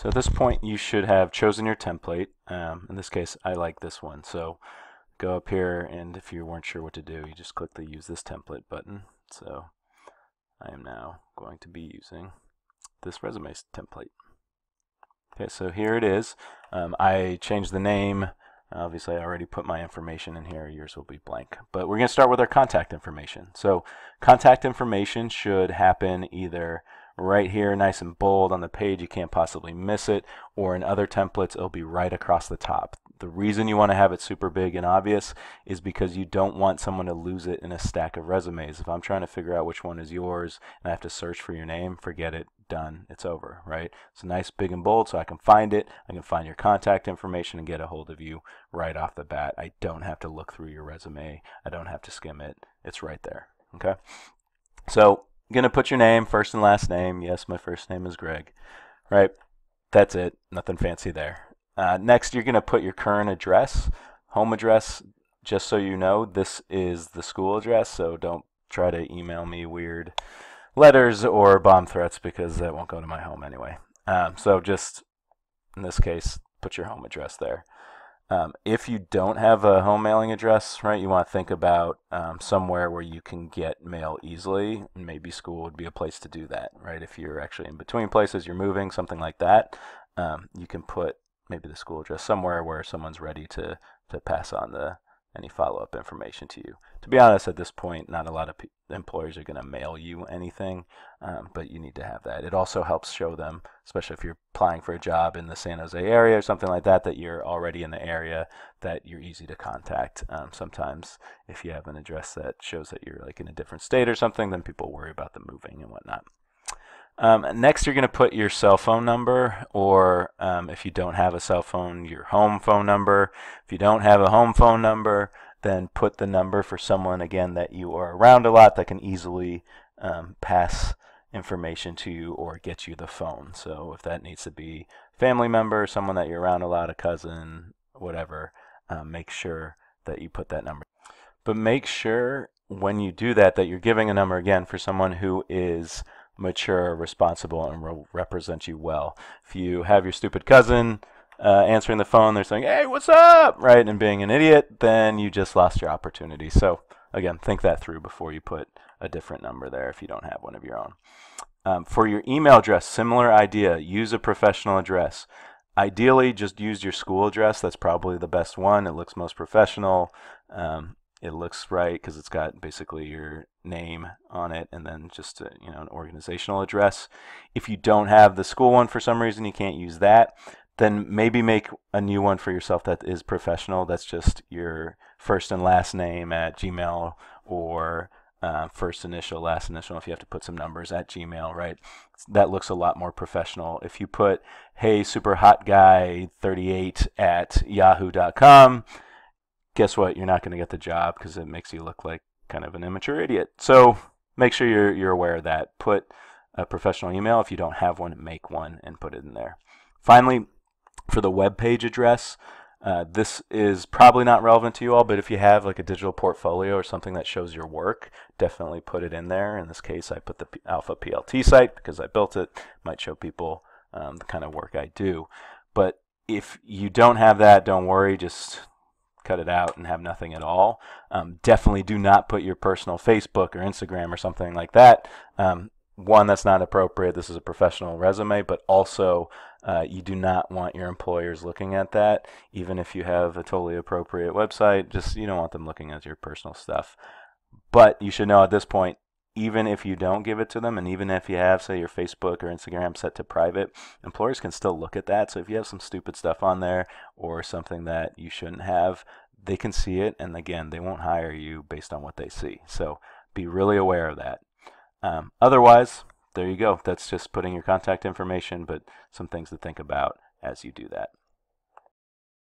So at this point, you should have chosen your template. In this case, I like this one. So go up here, and if you weren't sure what to do, you just click the Use This Template button. So I am now going to be using this resume template. Okay, so here it is. I changed the name. Obviously, I already put my information in here. Yours will be blank. But we're going to start with our contact information. So contact information should happen either right here, nice and bold on the page, you can't possibly miss it, or in other templates, it'll be right across the top. The reason you want to have it super big and obvious is because you don't want someone to lose it in a stack of resumes. If I'm trying to figure out which one is yours and I have to search for your name, forget it, done, it's over, right? So nice, big and bold so I can find it, I can find your contact information and get a hold of you right off the bat. I don't have to look through your resume, I don't have to skim it, it's right there, okay? So I'm going to put your name, first and last name. Yes, my first name is Greg, right? That's it, nothing fancy there. Next, you're going to put your current address, home address. Just so you know, this is the school address, so don't try to email me weird letters or bomb threats because that won't go to my home anyway. So just, in this case, put your home address there. If you don't have a home mailing address, right, you want to think about somewhere where you can get mail easily. Maybe school would be a place to do that, right? If you're actually in between places, you're moving, something like that, you can put maybe the school address somewhere where someone's ready to pass on any follow-up information to you. To be honest, at this point, not a lot of employers are going to mail you anything, but you need to have that. It also helps show them, especially if you're applying for a job in the San Jose area or something like that, that you're already in the area, that you're easy to contact. Sometimes if you have an address that shows that you're like in a different state or something, then people worry about the moving and whatnot. Next, you're going to put your cell phone number, or if you don't have a cell phone, your home phone number. If you don't have a home phone number, then put the number for someone, again, that you are around a lot that can easily pass information to you or get you the phone. So if that needs to be a family member, someone that you're around a lot, a cousin, whatever, make sure that you put that number. But make sure when you do that you're giving a number, again, for someone who is mature, responsible, and will represent you well. If you have your stupid cousin answering the phone, they're saying, "Hey, what's up?" right, and being an idiot, then you just lost your opportunity. So again, think that through before you put a different number there if you don't have one of your own. For your email address, similar idea. Use a professional address. Ideally, just use your school address. That's probably the best one. It looks most professional. It looks right because it's got basically your name on it and then just an organizational address. If you don't have the school one for some reason, you can't use that, then maybe make a new one for yourself that is professional. That's just your first and last name at Gmail, or first initial, last initial, if you have to put some numbers, at Gmail, right? That looks a lot more professional. If you put, "Hey, super hot guy 38 at yahoo.com, guess what? You're not going to get the job because it makes you look like kind of an immature idiot. So make sure you're aware of that. Put a professional email. If you don't have one, make one and put it in there. Finally, for the web page address, this is probably not relevant to you all, but if you have like a digital portfolio or something that shows your work, definitely put it in there. In this case, I put the Alpha PLT site because I built it. Might show people the kind of work I do. But if you don't have that, don't worry. Just cut it out and have nothing at all. Definitely do not put your personal Facebook or Instagram or something like that. One, that's not appropriate. This is a professional resume, but also you do not want your employers looking at that. Even if you have a totally appropriate website, just you don't want them looking at your personal stuff. But you should know at this point, even if you don't give it to them, and even if you have, say, your Facebook or Instagram set to private, employers can still look at that. So if you have some stupid stuff on there or something that you shouldn't have, they can see it, and again, they won't hire you based on what they see. So be really aware of that. Otherwise, there you go. That's just putting your contact information, but some things to think about as you do that.